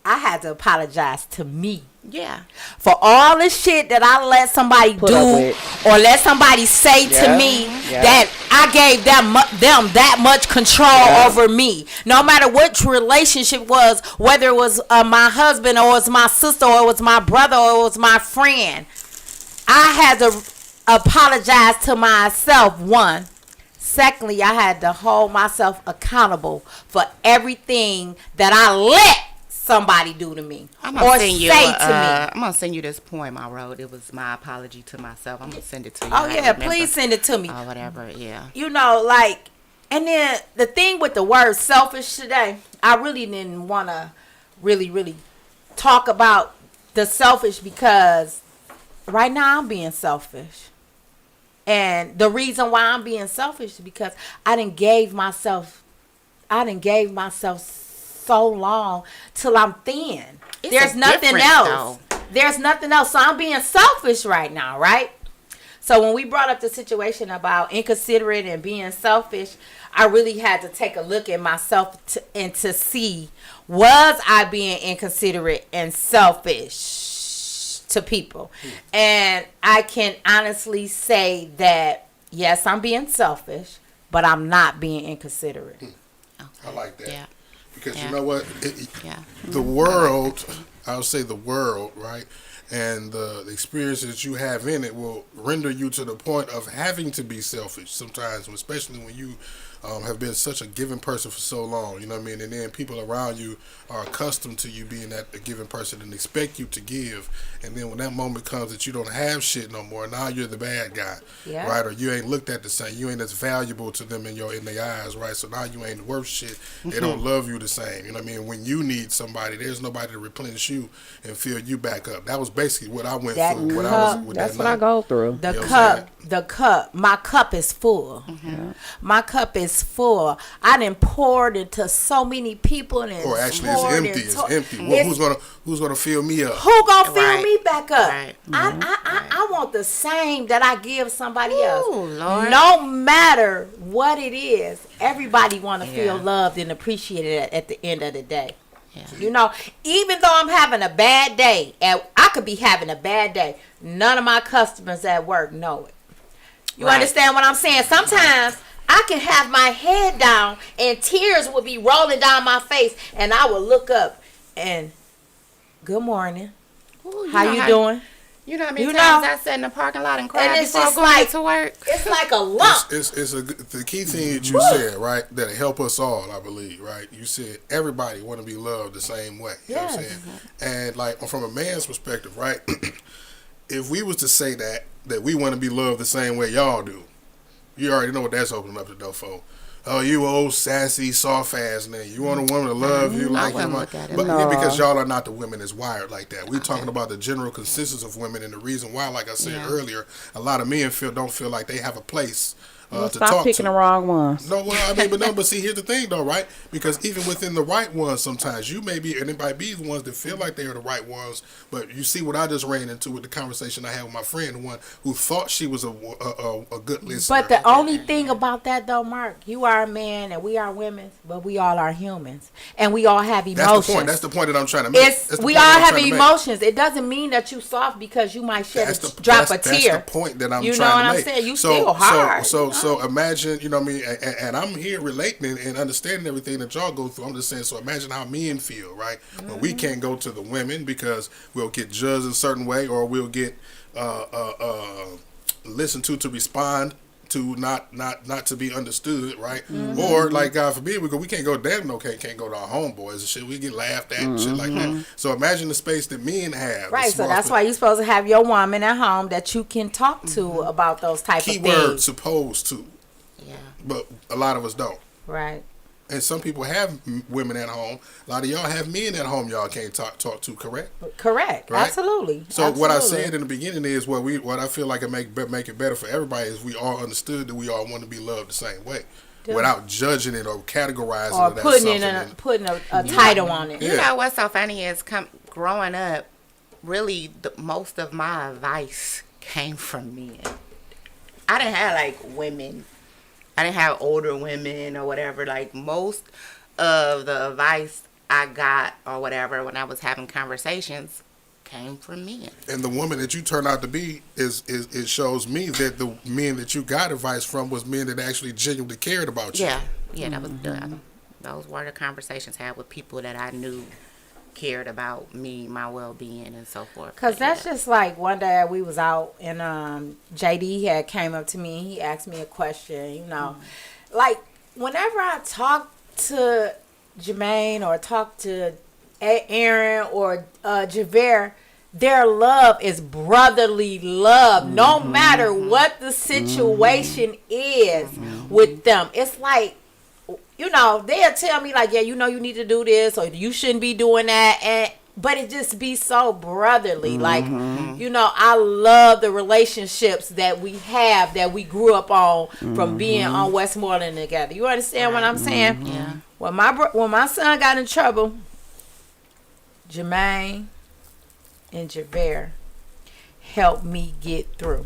I had to apologize to me. Yeah. For all the shit that I let somebody do or let somebody say to me that I gave them that much control over me. No matter which relationship was, whether it was my husband or it was my sister or it was my brother or it was my friend. I had to apologize to myself, one. Secondly, I had to hold myself accountable for everything that I let somebody do to me I'm or gonna say send you, to me. I'm gonna send you this poem I wrote. It was my apology to myself. I'm gonna send it to you. Oh yeah, please send it to me. Or whatever, yeah. You know, like, and then the thing with the word selfish today, I really didn't want to really talk about the selfish because right now I'm being selfish. And the reason why I'm being selfish is because I didn't gave myself so long till I'm thin. There's nothing else. There's nothing else. So I'm being selfish right now, right? So when we brought up the situation about inconsiderate and being selfish, I really had to take a look at myself to see, was I being inconsiderate and selfish to people? And I can honestly say that, yes, I'm being selfish, but I'm not being inconsiderate. I like that. Yeah. Because you know what? Yeah. The world, I'll say the world, right? And the experiences that you have in it will render you to the point of having to be selfish sometimes, especially when you have been such a giving person for so long, you know what I mean? And then people around you are accustomed to you being that a giving person and expect you to give. And then when that moment comes that you don't have shit no more, now you're the bad guy, right? Or you ain't looked at the same. You ain't as valuable to them in their eyes, right? So now you ain't worth shit. They don't love you the same, you know what I mean? When you need somebody, there's nobody to replenish you and fill you back up. That was basically what I went through. That's what I go through. The cup, my cup is full. My cup is full. I done poured into so many people, and or actually it's empty. Well, who's gonna fill me up? Who gonna fill me back up? Right. I want the same that I give somebody else. Lord. No matter what it is, everybody want to feel loved and appreciated at the end of the day. Yeah. You know, even though I'm having a bad day, and I could be having a bad day, none of my customers at work know it. You understand what I'm saying? Sometimes I can have my head down and tears will be rolling down my face, and I will look up and, good morning. Ooh, how you doing? You know how many times I sat in the parking lot and cried and it's before just going like, to work? It's like a lump. The key thing that you said, right, that help us all, I believe, right? You said everybody want to be loved the same way. You know what I'm saying? And like from a man's perspective, right, if we was to say that we want to be loved the same way y'all do, you already know what that's opening up the door for. Oh, you old sassy soft ass nigga. You want a woman to love you like you want, but because y'all are not the women that's wired like that. We're talking about the general consensus of women, and the reason why, like I said earlier, a lot of men don't feel like they have a place to stop talk picking to. the wrong ones. No, well, I mean, but see, here's the thing, though, right? Because even within the right ones, sometimes you may be, and it might be the ones that feel like they are the right ones. But you see what I just ran into with the conversation I had with my friend, the one who thought she was a good listener. But the only thing about that, though, Mark, you are a man and we are women, but we all are humans, and we all have emotions. That's the point that I'm trying to make. We all have emotions. It doesn't mean that you soft because you might drop a tear. That's the point that I'm trying to make. You know what I'm saying? You still hard. So imagine, you know what I mean, and I'm here relating and understanding everything that y'all go through. I'm just saying, so imagine how men feel, right? When we can't go to the women because we'll get judged a certain way, or we'll get listened to respond to, not to be understood, right? Or like God forbid, we can't go can't go to our homeboys and shit. We get laughed at and shit like that. So imagine the space that men have. Right, so that's why you're supposed to have your woman at home that you can talk to about those type of things. Keyword supposed to. Yeah. But a lot of us don't. Right. And some people have women at home. A lot of y'all have men at home y'all can't talk to, correct? Correct. Right? Absolutely. So what I said in the beginning is what I feel like it make it better for everybody is we all understood that we all want to be loved the same way. Without judging it or categorizing or it putting a title on it. You know what's so funny is growing up, really most of my advice came from men. I didn't have like women. I didn't have older women or whatever. Like most of the advice I got or whatever when I was having conversations came from men. And the woman that you turn out to be it shows me that the men that you got advice from was men that actually genuinely cared about you. Yeah, that was those were the conversations I had with people that I knew cared about me, my well-being, and so forth. Cause that's just like one day we was out and JD had came up to me and he asked me a question. You know, like whenever I talk to Jermaine or talk to Aaron or Javere, their love is brotherly love. No matter what the situation is with them, it's like, you know, they'll tell me like, yeah, you know, you need to do this or you shouldn't be doing that, but it just be so brotherly. Like, you know, I love the relationships that we have, that we grew up on from being on Westmoreland together. You understand what I'm saying? Yeah. When my son got in trouble, Jermaine and Javere helped me get through.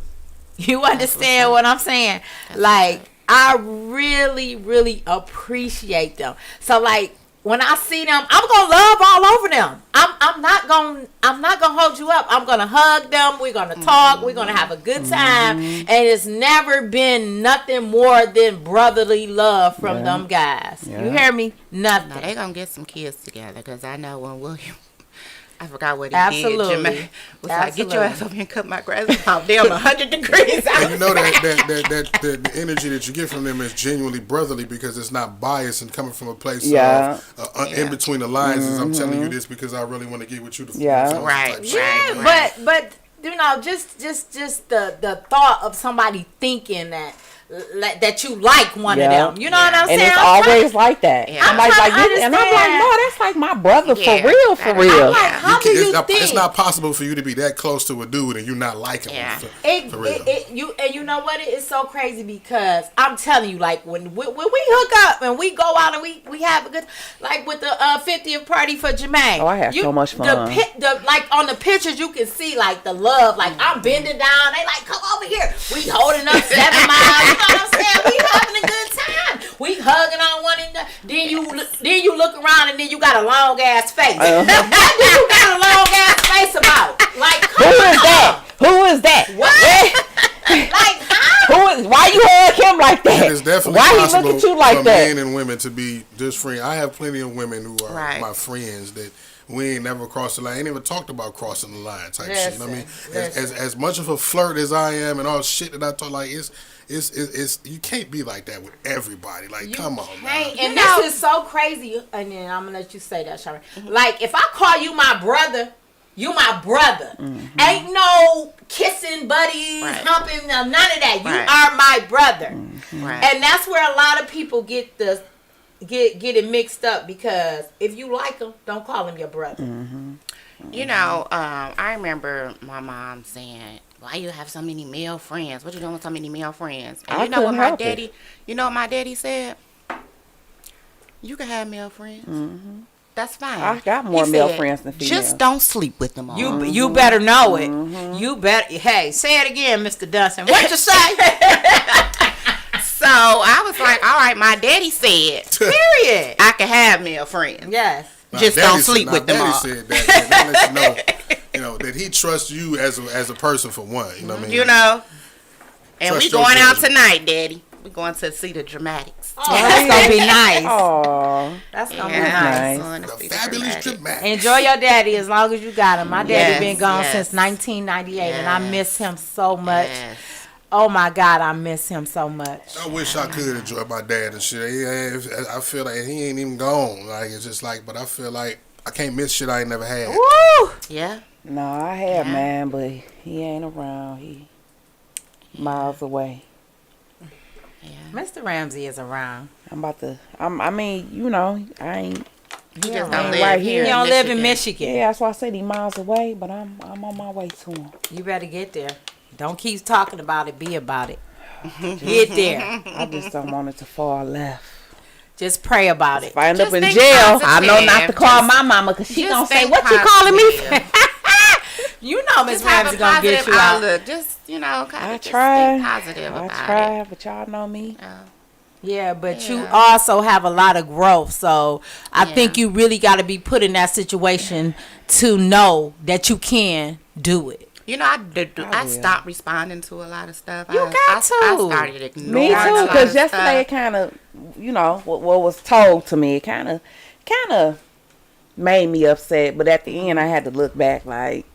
You understand what I'm saying? Like, I really, really appreciate them. So, like, when I see them, I'm gonna love all over them. I'm not gonna hold you up. I'm gonna hug them. We're gonna talk. We're gonna have a good time. And it's never been nothing more than brotherly love from them guys. You hear me? Nothing. Now they gonna get some kids together, because I know when William, I forgot what he Absolutely. did. Jermaine was like, get your ass up here and cut my grass. I'm damn 100 degrees out. And you know that the energy that you get from them is genuinely brotherly, because it's not biased and coming from a place of in between the lines. Is I'm telling you this because I really want to get with you. Right. But you know, just the thought of somebody thinking that you like one of them. You know what I'm saying? And it's always like that. Yeah. Somebody's like, and I'm like, no, that's like my brother for real. I'm like, how do you think? It's not possible for you to be that close to a dude and you not like him. Yeah. For real. You know what? It's so crazy because I'm telling you, like when we hook up and we go out and we have a good, like with the 50th party for Jermaine. Oh, I had so much fun. Like on the pictures, you can see like the love. Like I'm bending down. They like, come over here. We holding up 7 miles. You know what I'm saying? We having a good time. We hugging on one another. Then you look around and then you got a long ass face. What do you got a long ass face about? Like, come on. Who is that? What? Like, huh? Why you hug him like that? It is definitely why he possible look at you like for that? men and women to be just friends. I have plenty of women who are my friends that we ain't never crossed the line. Ain't even talked about crossing the line type shit. You know what I mean? As much of a flirt as I am and all shit that I talk, like it's you can't be like that with everybody. Like, come on, man. And this is so crazy. And then I'm gonna let you say that, Shari. Like, if I call you my brother, you my brother. Ain't no kissing, buddies, humping, none of that. You are my brother. And that's where a lot of people get it mixed up, because if you like them, don't call him your brother. You know, I remember my mom saying, why you have so many male friends? What you doing with so many male friends? And you know what my daddy said? You can have male friends. That's fine. I got more male friends than females. Just don't sleep with them all. You better know it. You better. Hey, say it again, Mr. Dustin. What you say? So I was like, all right, my daddy said, period, I can have male friends. Yes. Just don't sleep with them all. Said that, that lets you know that he trusts you as a person, for one. You know what I mean? You know. And Trust we going out judgment. tonight, Daddy. We going to see the Dramatics. Oh, that's gonna be nice. Oh, That's gonna be nice. Going to see the Fabulous Dramatics. dramatic. Enjoy your daddy as long as you got him. My daddy been gone yes. since 1998, and I miss him so much. Yes. Oh my God, I miss him so much. I wish I could enjoy my dad and shit. I feel like he ain't even gone. Like, it's just like, but I feel like I can't miss shit I ain't never had. Woo! Yeah. no, I have man, but he ain't around. He miles away. Yeah. Mr. Ramsey is around. I mean, you know, I ain't. He just don't don't live live here. here. He don't live in Michigan. Yeah, that's why I said he miles away, but I'm on my way to him. You better get there. Don't keep talking about it. Be about it. Get there. I just don't want it to fall left. Just pray about it. If I end up Just in think jail, I know positive. not to call my mama, because she just gonna say, think "What you calling me for?" positive. You know Miss Just have Ramsey a gonna get positive you out. outlook. Just, you know, kind I of just try. think positive I about try, it. but y'all know me. Yeah, but you also have a lot of growth. So I think you really got to be put in that situation to know that you can do it. You know, I stopped responding to a lot of stuff. You got to. I started ignoring Me a lot too, of because stuff. yesterday it kind of, you know, what was told to me, it kind of made me upset. But at the end, I had to look back like.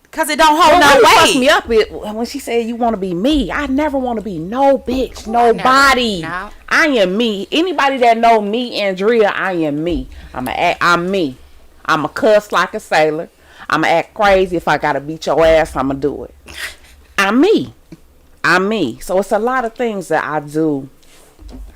Cause it don't hold no weight. Fucked me up when she said you want to be me. I never want to be no bitch, nobody. No. I am me. Anybody that know me, Andrea, I am me. I'm me. I'ma cuss like a sailor. I'ma act crazy. If I gotta beat your ass, I'ma do it. I'm me. I'm me. So it's a lot of things that I do.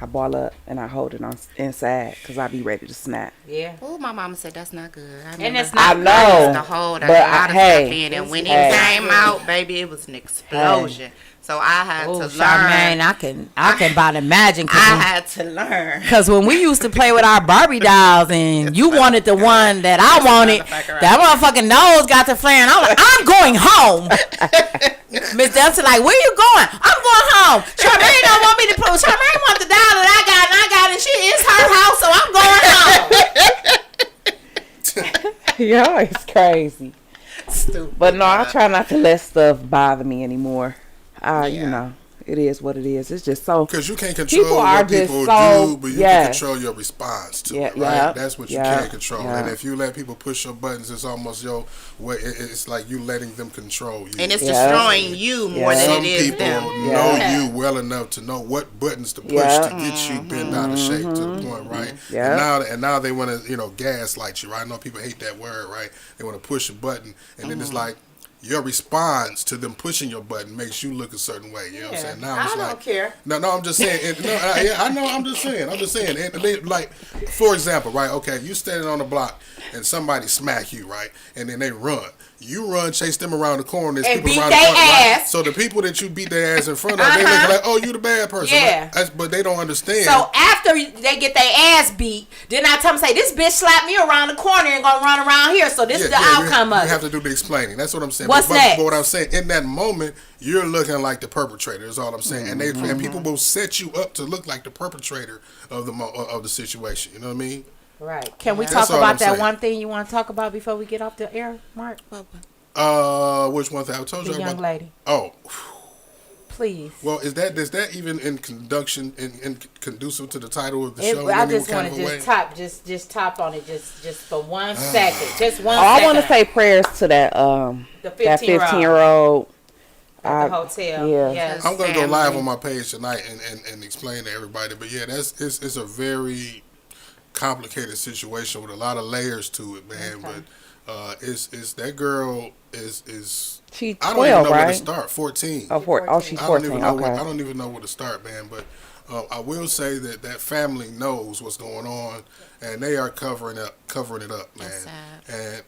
I ball up and I hold it on inside because I be ready to snap. Yeah. Oh, my mama said that's not good. And it's not. I know. To hold a lot of stuff in, and when it came out, baby, it was an explosion. So I had to learn. Charmaine, I can about imagine. I had to learn. Because when we used to play with our Barbie dolls, and you wanted the one that I wanted, that motherfucking nose got to flaring. I'm like, I'm going home. Miss Delta like, where you going? I'm going home. Charmaine don't want me to put. Charmaine want the doll that I got, and I got it. She is her house, so I'm going home. Yeah, it's crazy. Stupid. But no, I try not to let stuff bother me anymore. You know, it is what it is. It's just so because you can't control what people do, but you can control your response to it, right? That's what you can control. And if you let people push your buttons, it's almost your way. It's like you letting them control you, and it's destroying you more than it is them. Some people know you well enough to know what buttons to push to get you bent out of shape to the point, right? And now they want to gaslight you, right? I know people hate that word, right? They want to push a button, and then it's like. Your response to them pushing your button makes you look a certain way. You know what I'm saying? Now it's I don't care. No, I'm just saying. I know. I'm just saying. And like, for example, right? Okay, you standing on the block and somebody smack you, right? And then they run. You run, chase them around the corner. And beat their ass. Right? So the people that you beat their ass in front of, they look like, oh, you the bad person. Yeah. Right? But they don't understand. So after they get their ass beat, then I tell them, say, this bitch slapped me around the corner and gonna run around here. So this is the outcome of it. You have to do the explaining. That's what I'm saying. What's next? But what I'm saying, in that moment, you're looking like the perpetrator. Is all I'm saying. And people will set you up to look like the perpetrator of the situation. You know what I mean? Right. Can we talk about that one thing you want to talk about before we get off the air, Mark? Which one thing I told you about? The young lady. Oh. Please. Well, is that even in conducive to the title of the show? I just want to just top on it just for 1 second. Just 1 second. I want to say prayers to that the 15-year-old at the hotel. Yeah. Yes. I'm gonna go live on my page tonight and explain to everybody. But yeah, it's a very complicated situation with a lot of layers to it, man. Okay. But it's that girl is she 12, I don't even know where to start. 14. Oh, she's 14. I don't even know where to start, man. But I will say that family knows what's going on, and they are covering it up, man. That's sad.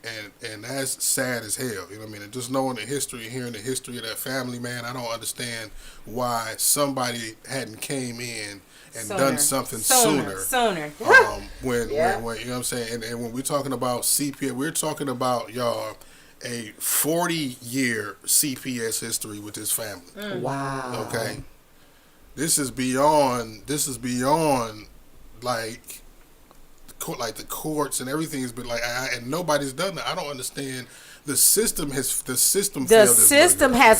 And that's sad as hell. You know what I mean? And just knowing the history, hearing the history of that family, man, I don't understand why somebody hadn't came in and done something sooner. When you know what I'm saying? And when we're talking about CPS, we're talking about, y'all, a 40-year CPS history with this family. Wow. Okay. This is beyond like the courts and everything has been like, and nobody's done that. I don't understand. The system has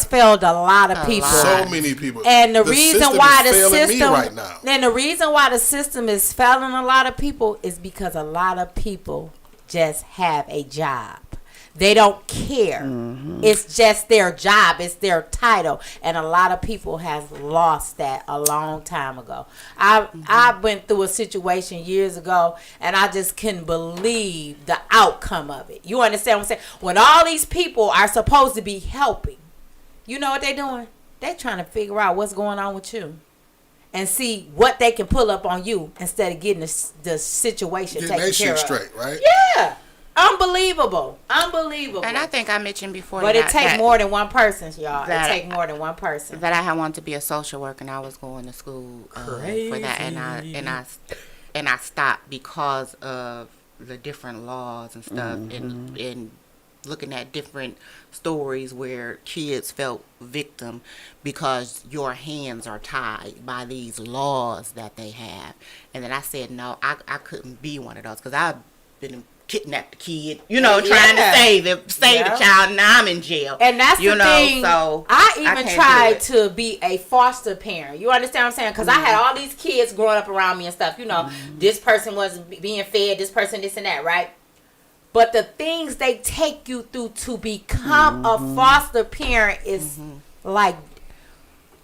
failed a lot of people. So many people. And the reason why the system is failing a lot of people is because a lot of people just have a job. They don't care. Mm-hmm. It's just their job. It's their title. And a lot of people has lost that a long time ago. I went through a situation years ago, and I just couldn't believe the outcome of it. You understand what I'm saying? When all these people are supposed to be helping, you know what they're doing? They're trying to figure out what's going on with you and see what they can pull up on you instead of getting the situation taken care of. Straight, right? Yeah. Unbelievable. And I think I mentioned before, but it takes more than one person, y'all. It takes more than one person. That I had wanted to be a social worker, and I was going to school for that, and I stopped because of the different laws and stuff, and looking at different stories where kids felt victim because your hands are tied by these laws that they have. And then I said, no, I couldn't be one of those, because I've been kidnapped the kid, trying to save the child, and now I'm in jail. And that's the thing. So I even tried to be a foster parent. You understand what I'm saying? Because I had all these kids growing up around me and stuff. This person wasn't being fed, this person, this and that, right? But the things they take you through to become a foster parent is like,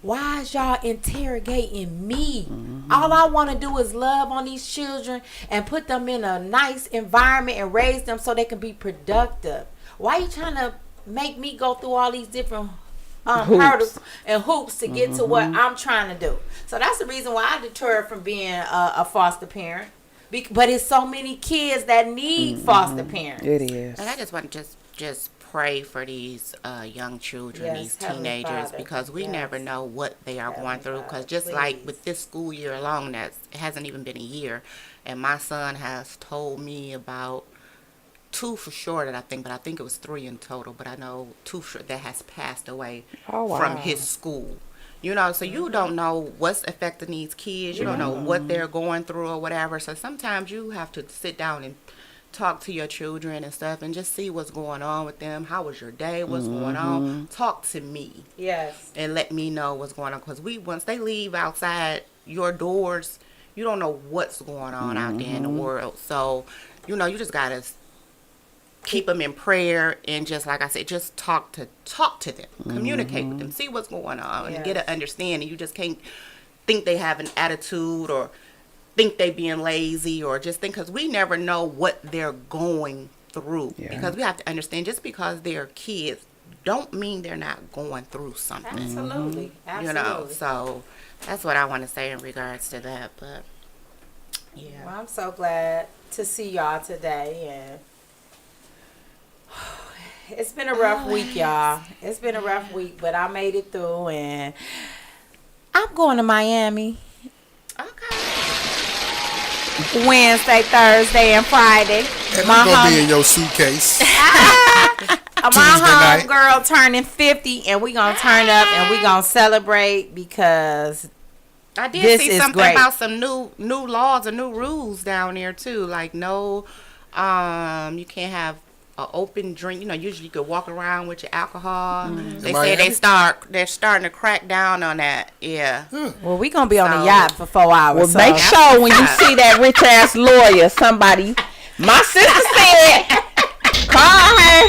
why is y'all interrogating me? All I want to do is love on these children and put them in a nice environment and raise them so they can be productive. Why are you trying to make me go through all these different hurdles and hoops to get to what I'm trying to do? So that's the reason why I deterred from being a foster parent. But it's so many kids that need foster parents. It is. And I just want to just pray for these young children, these teenagers, because we never know what they are going through. Because just like with this school year alone, it hasn't even been a year, and my son has told me about 2 for sure that I think, but I think it was 3 in total. But I know 2 that has passed away from his school. So you don't know what's affecting these kids. You don't know what they're going through or whatever. So sometimes you have to sit down and talk to your children and stuff and just see what's going on with them. How was your day? What's going on? Talk to me. Yes. And let me know what's going on. Because once they leave outside your doors, you don't know what's going on out there in the world. So, you just got to keep them in prayer and just, like I said, just talk to them. Communicate with them. See what's going on and get an understanding. You just can't think they have an attitude or think they being lazy or just think, because we never know what they're going through. Because we have to understand, just because they're kids don't mean they're not going through something. Absolutely. So that's what I want to say in regards to that. But well, I'm so glad to see y'all today, and it's been a rough week, y'all. It's been a rough week, but I made it through, and I'm going to Miami. Okay. Wednesday, Thursday, and Friday. And I'm gonna be in your suitcase. My home girl turning 50, and we gonna turn up and we gonna celebrate, because I did see something about some new laws or new rules down there too. Like you can't have an open drink. Usually you could walk around with your alcohol. They say they're starting to crack down on that. Yeah. Well, we gonna be on the yacht for 4 hours. Well, make sure when you see that rich ass lawyer, somebody. My sister said, call her.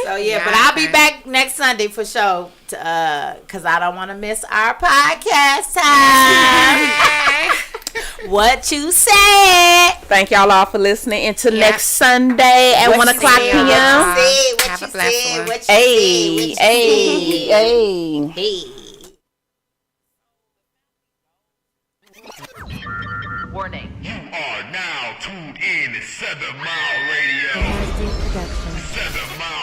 So but I'll be back next Sunday for sure, because I don't want to miss our podcast time. What you said. Thank y'all all for listening. Until next Sunday at 1 o'clock p.m. Have a blessed one. Hey. Warning. You are now tuned in to 7 Mile Radio. 7 Mile